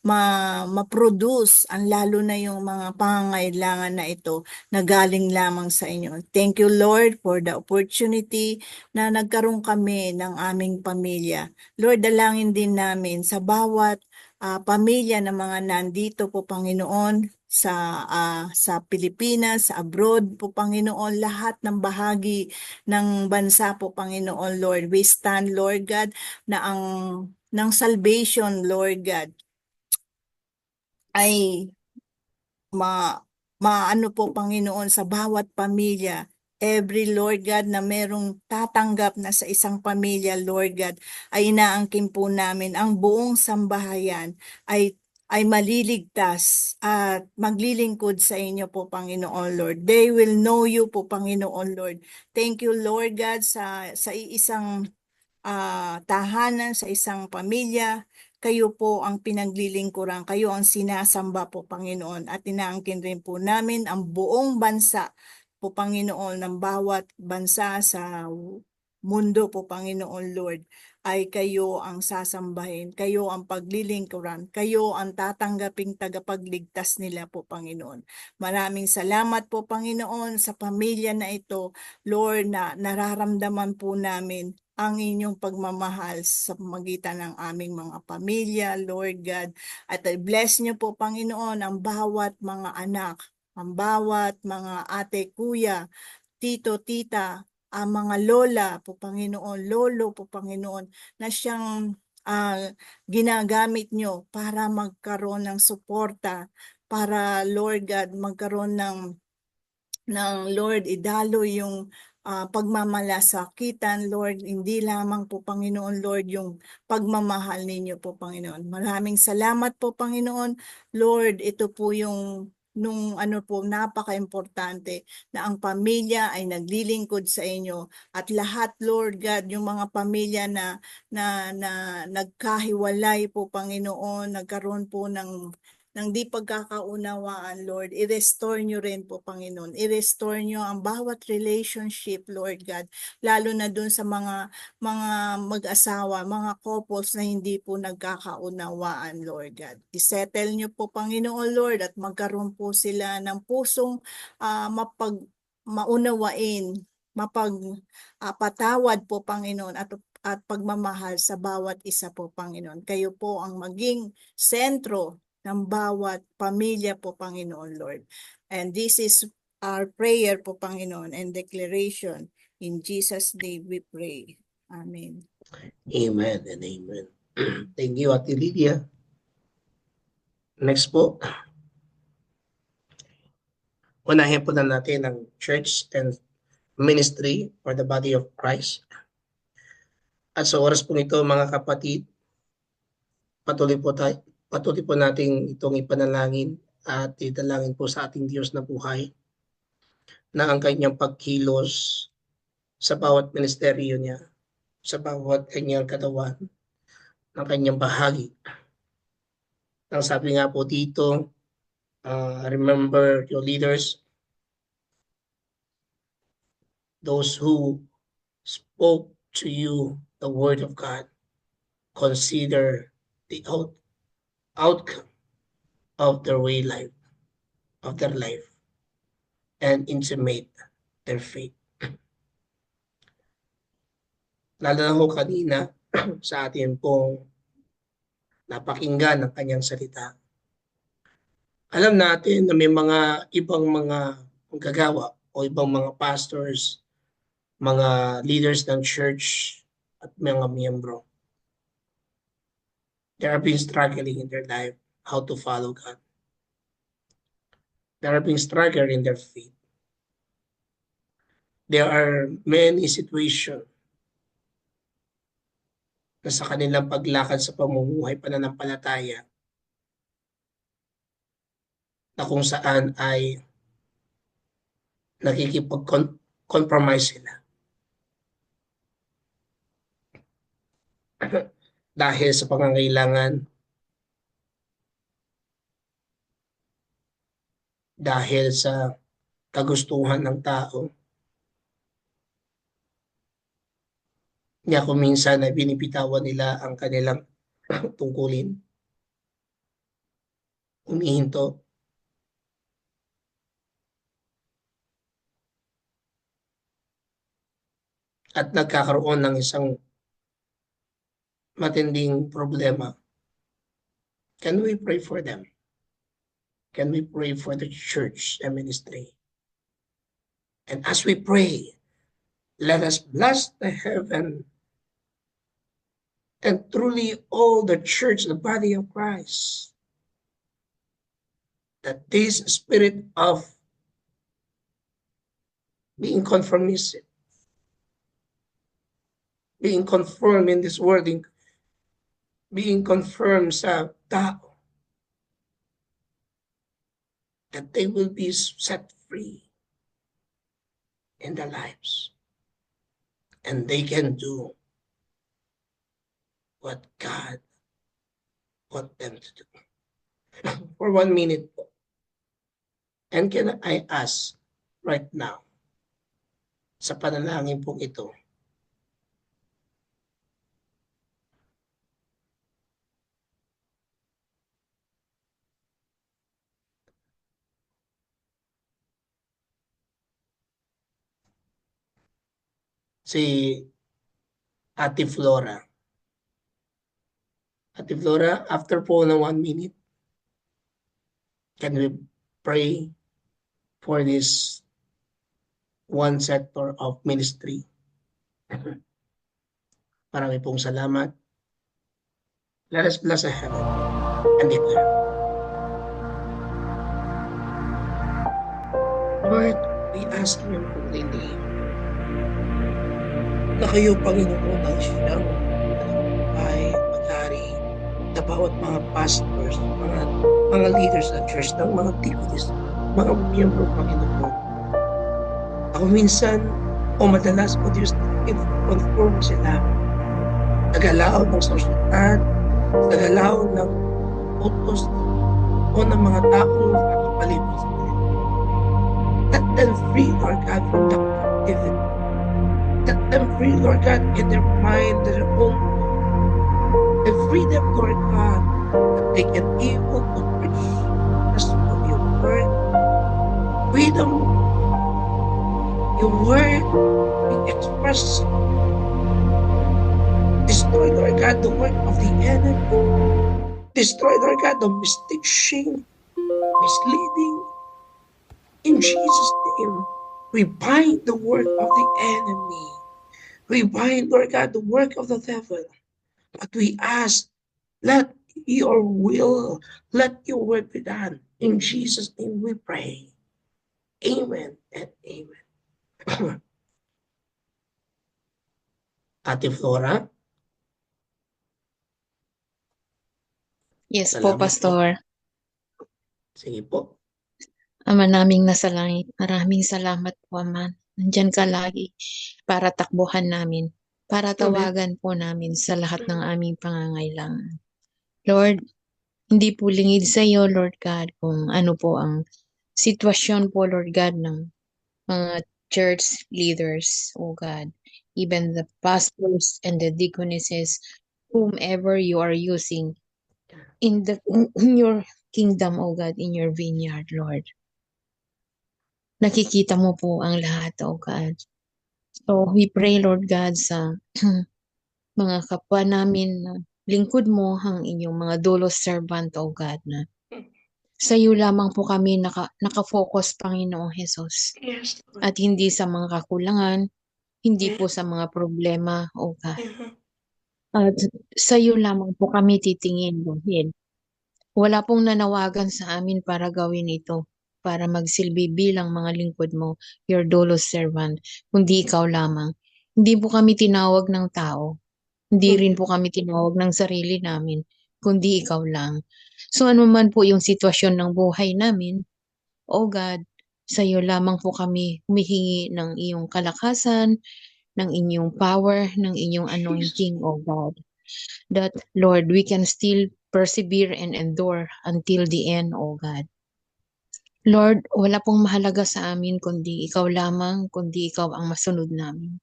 ma-produce, ang lalo na yung mga pangangailangan na ito na galing lamang sa inyo. Thank you, Lord, for the opportunity na nagkaroon kami ng aming pamilya. Lord, dalangin din namin sa bawat pamilya ng mga nandito po, Panginoon, sa Pilipinas, sa abroad po, Panginoon, lahat ng bahagi ng bansa po, Panginoon, Lord. We stand, Lord God, na ng salvation, Lord God, ay maano po, Panginoon, sa bawat pamilya. Every, Lord God, na merong tatanggap na sa isang pamilya, Lord God, ay inaangkin po namin ang buong sambahayan ay maliligtas at maglilingkod sa inyo po, Panginoon, Lord. They will know you po, Panginoon, Lord. Thank you, Lord God, sa isang tahanan, sa isang pamilya. Kayo po ang pinaglilingkuran, kayo ang sinasamba po, Panginoon. At inaangkin rin po namin ang buong bansa po, Panginoon, ng bawat bansa sa mundo po, Panginoon, Lord, ay kayo ang sasambahin, kayo ang paglilingkuran, kayo ang tatanggaping tagapagligtas nila po, Panginoon. Maraming salamat po, Panginoon, sa pamilya na ito, Lord, na nararamdaman po namin ang inyong pagmamahal sa pamagitan ng aming mga pamilya, Lord God. At bless niyo po, Panginoon, ang bawat mga anak, ang bawat mga ate, kuya, tito, tita, ang mga lola po, Panginoon, lolo po, Panginoon, na siyang ginagamit nyo para magkaroon ng suporta, para, Lord God, magkaroon ng Lord, idalo yung pagmamalasakitan, Lord, hindi lamang po, Panginoon, Lord, yung pagmamahal ninyo po, Panginoon. Maraming salamat po, Panginoon. Lord, ito po yung nung ano po, napaka-importante na ang pamilya ay naglilingkod sa inyo at lahat, Lord God, yung mga pamilya na nagkahiwalay po, Panginoon, nagkaroon po ng di pagkakaunawaan, Lord, i-restore nyo rin po, Panginoon. I-restore nyo ang bawat relationship, Lord God, lalo na dun sa mga mag-asawa, mga couples na hindi po nagkakaunawaan, Lord God. I-settle nyo po, Panginoon, Lord, at magkaroon po sila ng pusong maunawain, patawad po, Panginoon, at pagmamahal sa bawat isa po, Panginoon. Kayo po ang maging sentro ng bawat pamilya po, Panginoon, Lord. And this is our prayer po, Panginoon, and declaration. In Jesus' name we pray. Amen. Amen and amen. Thank you, Ate Lydia. Next po, unahin po na natin ang church and ministry for the body of Christ. At sa oras po nito, mga kapatid, patuloy po natin itong ipanalangin at idalangin po sa ating Diyos na buhay na ang kanyang pagkilos sa bawat ministeryo niya, sa bawat kanyang katawan, ng kanyang bahagi. Ang sabi nga po dito, remember your leaders, those who spoke to you the word of God. Consider the outcome of their life, and intimate their faith. Lalo na ho kanina sa atin pong napakinggan ng kanyang salita. Alam natin na may mga ibang mga manggagawa o ibang mga pastors, mga leaders ng church at mga miyembro. They have been struggling in their life how to follow God. They have been struggling in their faith. There are many situations na sa kanilang paglakad sa pamumuhay pananampalataya na kung saan ay nakikipag-compromise sila. Dahil sa pangangailangan, dahil sa kagustuhan ng tao, niya kung minsan ay binibitawan nila ang kanilang tungkulin, humihinto, at nagkakaroon ng isang matinding problema. Can we pray for them? Can we pray for the church and ministry? And as we pray, let us bless the heaven and truly all the church, the body of Christ, that this spirit of being conformistic, being conformed in this world, being confirmed sa tao, that they will be set free in their lives. And they can do what God want them to do. For 1 minute po. And can I ask right now, sa panalangin pong ito, si Ate Flora. Ate Flora, after po ng 1 minute, can we pray for this one sector of ministry? Marami pong salamat. Let us bless the heaven and declare. Lord, we ask in your holy name na kayo, Panginoon, ang siyang ay mag-ari na bawat mga pastors, mga leaders ng church, ng mga deacons, mga miyembro, Panginoon. Ako minsan, o madalas, O Diyos, conform sila. Nagalaw ng sosyedad, nagalaw ng utos o ng mga taong nakapalibot sa kanila. Let them free, Lord God, from the captivity. Let them free, Lord God, in their mind, their own. And free them, Lord God, that they can be able to preach the gospel of your word. Freedom, your word, be expressed. Destroy, Lord God, the work of the enemy. Destroy, Lord God, the mistake, shame, misleading. In Jesus' name, we bind the work of the enemy. We bind, Lord God, the work of the devil. But we ask, let your will, let your word be done. In Jesus' name we pray. Amen and amen. Ate Flora? Yes po, Salamat Pastor. Sige po. Ama naming nasa langit, maraming salamat po, Ama. Nandyan ka lagi para takbuhan namin, para tawagan po namin sa lahat ng aming pangangailangan. Lord, hindi po lingid sa iyo, Lord God, kung ano po ang sitwasyon po, Lord God, ng mga church leaders, oh God, even the pastors and the deaconesses, whomever you are using in your kingdom, oh God, in your vineyard, Lord. Nakikita mo po ang lahat, oh God. So we pray, Lord God, sa mga kapwa namin na lingkod mo ang inyong mga doulos servant, oh God, na sa iyo lamang po kami nakafocus, Panginoong Jesus. Yes, Lord. At hindi sa mga kakulangan, hindi po sa mga problema, oh God. At sa iyo lamang po kami titingin, Lord. Wala pong nanawagan sa amin para gawin ito, para magsilbi bilang mga lingkod mo, your doulos servant, kundi ikaw lamang. Hindi po kami tinawag ng tao. Hindi rin po kami tinawag ng sarili namin, kundi ikaw lang. So ano man po yung sitwasyon ng buhay namin, oh God, sa iyo lamang po kami humihingi ng iyong kalakasan, ng inyong power, ng inyong anointing, oh God. That, Lord, we can still persevere and endure until the end, oh God. Lord, wala pong mahalaga sa amin kundi ikaw lamang, kundi ikaw ang masunod namin.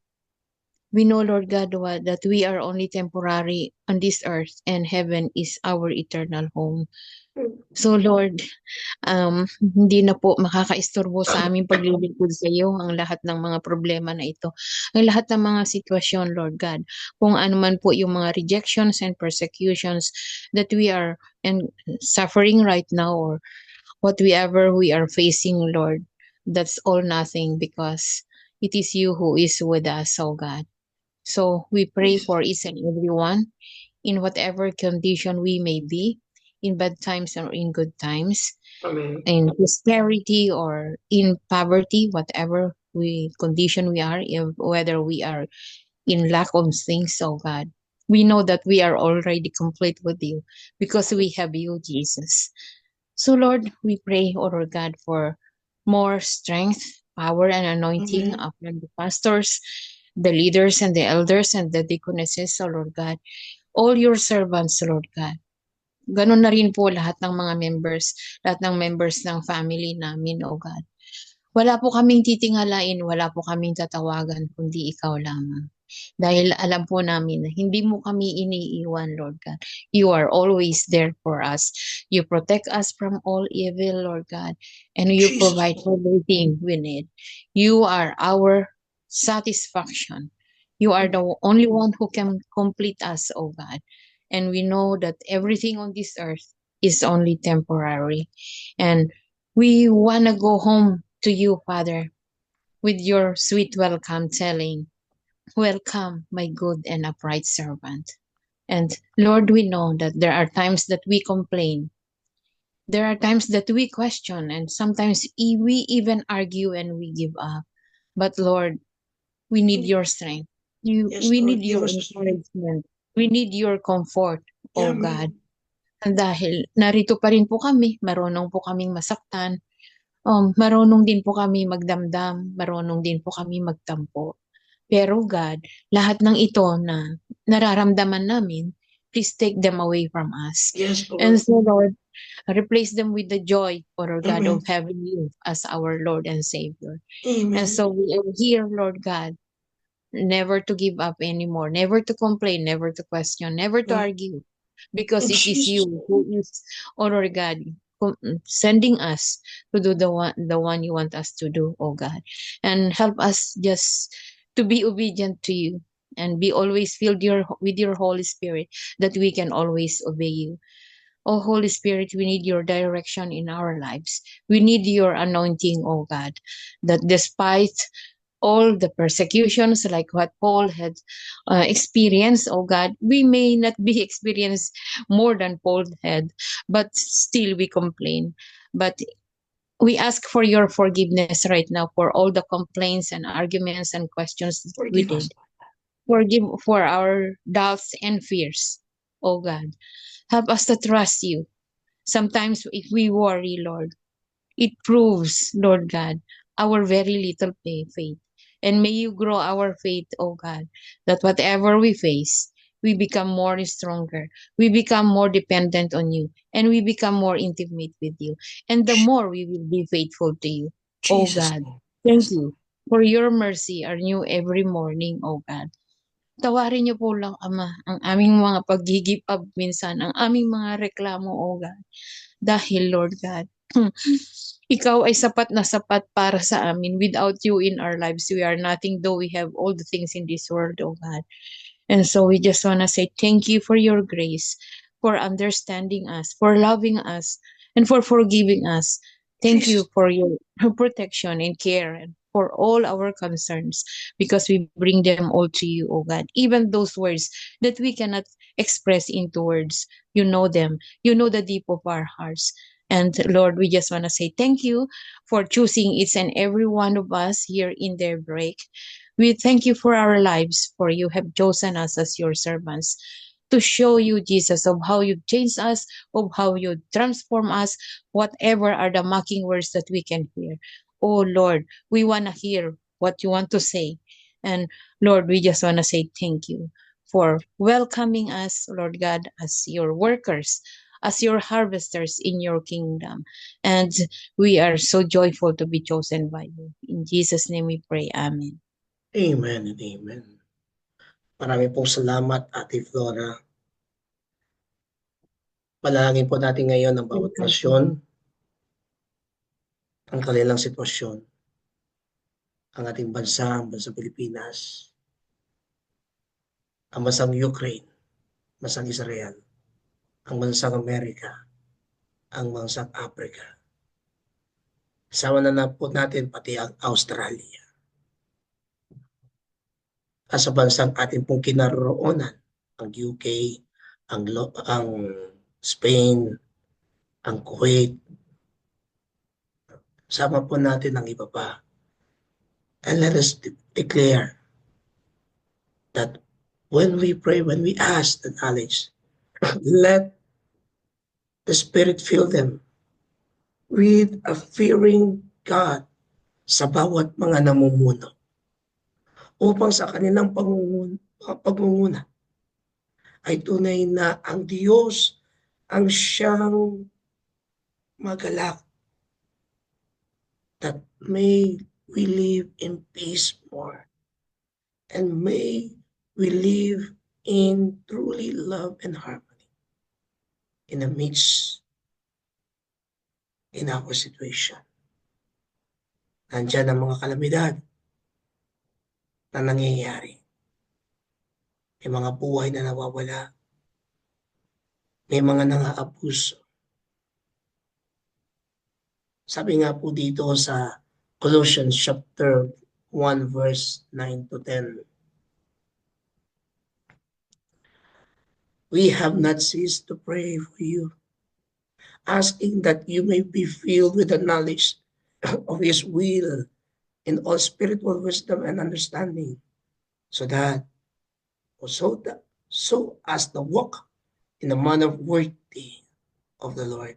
We know, Lord God, that we are only temporary on this earth and heaven is our eternal home. So, Lord, hindi na po makakaistorbo sa aming paglilingkod sa iyo ang lahat ng mga problema na ito. Ang lahat ng mga sitwasyon, Lord God. Kung ano man po yung mga rejections and persecutions that we are suffering right now or whatever we are facing, Lord, that's all nothing because it is you who is with us, oh God. So we pray for each and everyone in whatever condition we may be, in bad times or in good times, Amen. in prosperity or in poverty, whatever condition we are, whether we are in lack of things, oh God. We know that we are already complete with you because we have you, Jesus. So Lord, we pray, oh Lord God, for more strength, power, and anointing upon the pastors, the leaders, and the elders, and the deaconesses, oh Lord God. All your servants, Lord God. Ganon na rin po lahat ng mga members, lahat ng members ng family namin, oh God. Wala po kaming titingalain, wala po kaming tatawagan, kundi ikaw lamang. Dahil alam po namin na hindi mo kami iniiwan, Lord God. You are always there for us. You protect us from all evil, Lord God. And you Jesus. provide everything we need. You are our satisfaction. You are the only one who can complete us, oh God. And we know that everything on this earth is only temporary. And we want to go home to you, Father, with your sweet welcome telling, welcome, my good and upright servant. And Lord, we know that there are times that we complain. There are times that we question, and sometimes we even argue and we give up. But Lord, we need your strength. Yes, We Lord, need give your us the strength. encouragement. We need your comfort, oh God. Amen. Dahil narito pa rin po kami, marunong po kaming masaktan, marunong din po kami magdamdam, marunong din po kami magtampo. Pero God, lahat ng ito na nararamdaman namin, please take them away from us. Yes, And Lord. so, Lord, replace them with the joy, or God, Amen. of having you as our Lord and Savior. Amen. And so we are here, Lord God, never to give up anymore, never to complain, never to question, never to Lord, argue, because in it is Jesus' you who is, oh Lord God, sending us to do the one you want us to do, oh God. And help us just to be obedient to you and be always filled with your Holy Spirit, that we can always obey you. Oh Holy Spirit, we need your direction in our lives. We need your anointing, oh God, that despite all the persecutions like what Paul had experienced, oh God, we may not be experienced more than Paul had, but still we complain. But we ask for your forgiveness right now for all the complaints and arguments and questions that we forgive us. did. Forgive for our doubts and fears, oh God. Help us to trust you. Sometimes if we worry, Lord, it proves, Lord God, our very little faith. And may you grow our faith, oh God, that whatever we face, we become more stronger. We become more dependent on you. And we become more intimate with you. And the more we will be faithful to you, oh Jesus' God. name. Thank Yes, you for your mercy are new every morning, oh God. Tawarin niyo po lang, Ama, ang aming mga pag-give up minsan, ang aming mga reklamo, oh God. Dahil, Lord God, ikaw ay sapat na sapat para sa amin. Without you in our lives, we are nothing, though we have all the things in this world, oh God. And so we just want to say thank you for your grace, for understanding us, for loving us, and for forgiving us. Thank Jesus. you for your protection and care and for all our concerns, because we bring them all to you, oh God. Even those words that we cannot express into words, you know them. You know the deep of our hearts. And Lord, we just want to say thank you for choosing each and every one of us here in their break. We thank you for our lives, for you have chosen us as your servants to show you, Jesus, of how you changed us, of how you transform us, whatever are the mocking words that we can hear. Oh Lord, we want to hear what you want to say. And Lord, we just want to say thank you for welcoming us, Lord God, as your workers, as your harvesters in your kingdom. And we are so joyful to be chosen by you. In Jesus' name we pray. Amen. Amen and amen. Marami pong salamat, Ate Flora. Panalangin po natin ngayon ang bawat nasyon, ang kanilang sitwasyon, ang ating bansa, ang bansang Pilipinas, ang bansang Ukraine, bansang Israel, ang bansang Amerika, ang bansang Africa. Kasama na po natin pati ang Australia. At sa bansang ating pong kinaroroonan, ang UK, ang Spain, ang Kuwait. Sama po natin ang iba pa. And let us declare that when we pray, when we ask the knowledge, let the Spirit fill them with a fearing God sa bawat mga namumuno upang sa kanilang pagmumuna ay tunay na ang Diyos ang siyang magalak, that may we live in peace more and may we live in truly love and harmony in the midst in our situation. Nandiyan ang mga kalamidad na nangyayari. May mga buhay na nawawala. May mga nang-aabuso. Sabi nga po dito sa Colossians chapter 1 verse 9 to 10. We have not ceased to pray for you, asking that you may be filled with the knowledge of His will in all spiritual wisdom and understanding, so as to walk in the manner worthy of the Lord,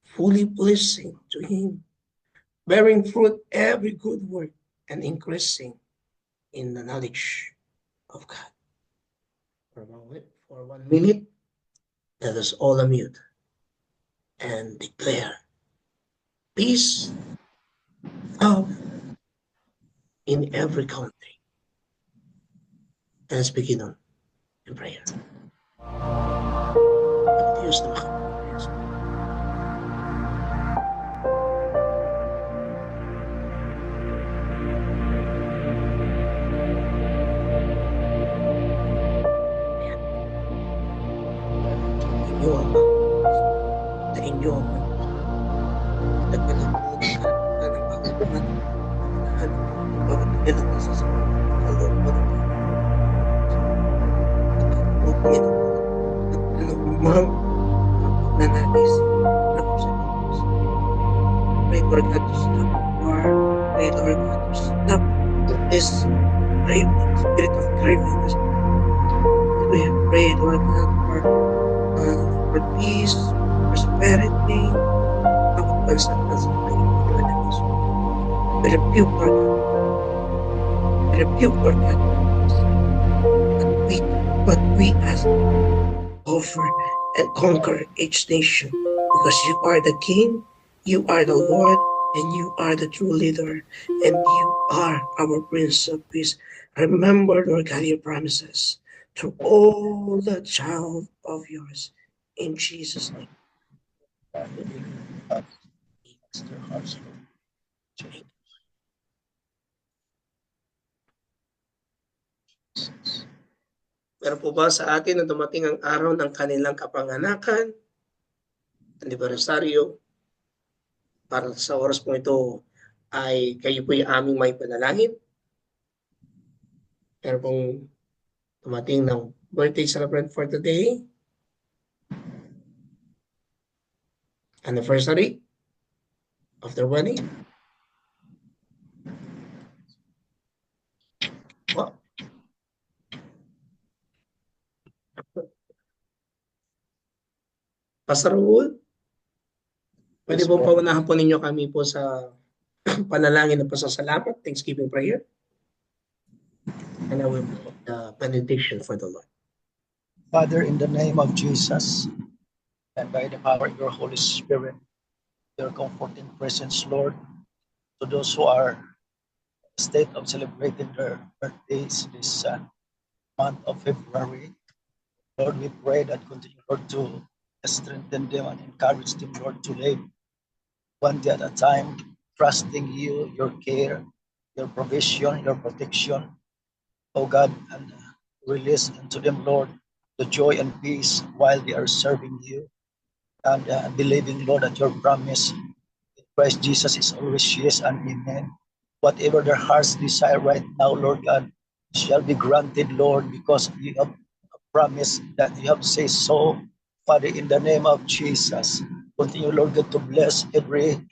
fully pleasing to Him, bearing fruit every good work and increasing in the knowledge of God. For 1 minute, let us all unmute and declare peace, love in every country. Let us begin on in prayer. Diyos na makapagpapas. Inyo ang sa inyo ang nagpalagod ng karapatan ng bawat pamatahan, bawat nilang nasasagot ng kalooban ng pagkakulogin ng anumang nanagis na kung sa Diyos. Pray Lord God to stop war. Pray Lord God to stop this craving, spirit of craving. We pray Lord God for peace, prosperity, bawat bansa na sa Panginoon. We rebuke Lord God. We rebuke Lord God. But we ask over and conquer each nation, because you are the King, you are the Lord, and you are the true leader, and you are our Prince of Peace. Remember, Lord God, your promises to all the child of yours. In Jesus' name. Their hearts, Lord. Meron po ba sa atin na dumating ang araw ng kanilang kapanganakan, anibersaryo? Para sa oras po ito ay kayo po yung aming may panalangin. Meron pong dumating ng birthday celebrant for today, anniversary of their wedding. Wow. Pastor Raul, pwede po paunahan po ninyo kami po sa panalangin ng pasasalamat, Thanksgiving prayer. And I will put the benediction for the Lord. Father, in the name of Jesus, and by the power of your Holy Spirit, your comforting presence, Lord, to those who are in the state of celebrating their birthdays this month of February, Lord, we pray that continue, Lord, to strengthen them and encourage them, Lord, to live one day at a time, trusting you, your care, your provision, your protection, oh God, and release into them, Lord, the joy and peace while they are serving you, and believing, Lord, that your promise in Christ Jesus is always yes and amen. Whatever their hearts desire right now, Lord God, shall be granted, Lord, because you have promise that you have said so. Father, in the name of Jesus, continue, Lord God, to bless every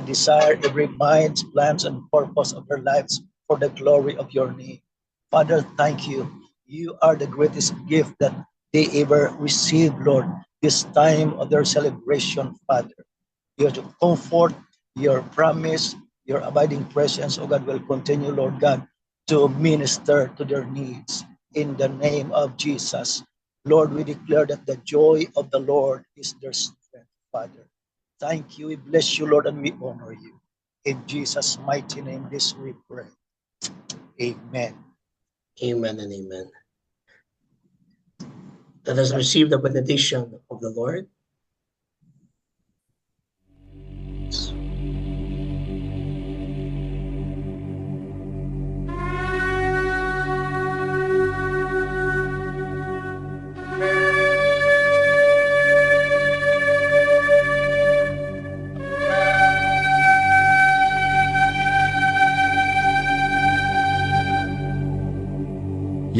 desire, every mind, plans, and purpose of their lives for the glory of your name. Father, thank you. You are the greatest gift that they ever received, Lord, this time of their celebration, Father. Your comfort, your promise, your abiding presence, oh God, will continue, Lord God, to minister to their needs. In the name of Jesus, Lord, we declare that the joy of the Lord is their strength, Father. Thank you. We bless you, Lord, and we honor you. In Jesus' mighty name, this we pray. Amen. Amen and amen. Let us receive the benediction of the Lord.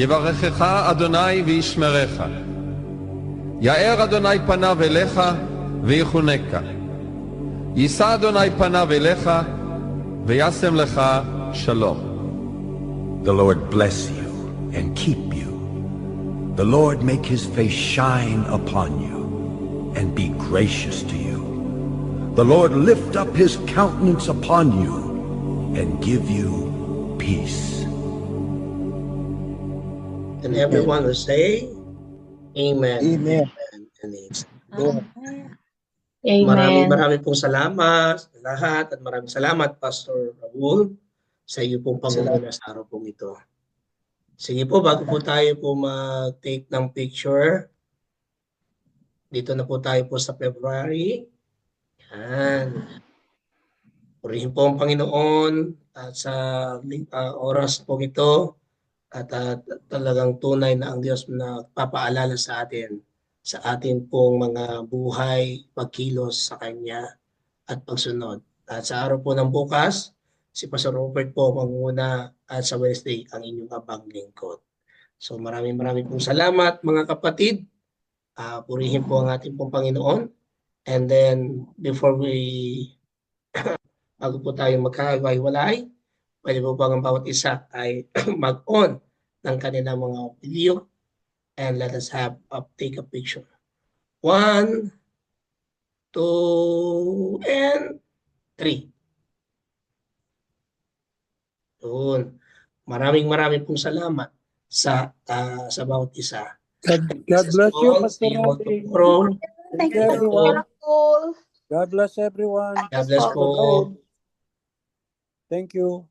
יברכך אדוני וישמרך. יאר אדוני פניו אליך ויחונקה. יישא אדוני פניו אליך וישם לך שלום. The Lord bless you and keep you. The Lord make his face shine upon you and be gracious to you. The Lord lift up his countenance upon you and give you peace. And everyone will say, Amen. Amen. And amen. Amen. Maraming pong salamat sa lahat at maraming salamat Pastor Raul sa iyo pong pangunguna sa araw pong ito. Sige po, bago po tayo po mag-take ng picture, dito na po tayo po sa February. Yan. Purihin po ang Panginoon at sa oras po ito at talagang tunay na ang Diyos na papaalala sa atin sa ating pong mga buhay, pagkilos sa Kanya at pagsunod. At sa araw po ng bukas, si Pastor Robert po manguna at sa Wednesday ang inyong abang lingkod. So maraming pong salamat mga kapatid. Purihin po ang ating pong Panginoon. And then before we bago po tayo magkakaway-walay, pwede po bang ang bawat isa ay mag-on ng kanilang mga video and let us take a picture. 1, 2, and 3. Yun. Maraming pong salamat sa bawat isa. God bless you, Pastor Robbie. Thank you, everyone. God bless everyone. God bless po. Thank you.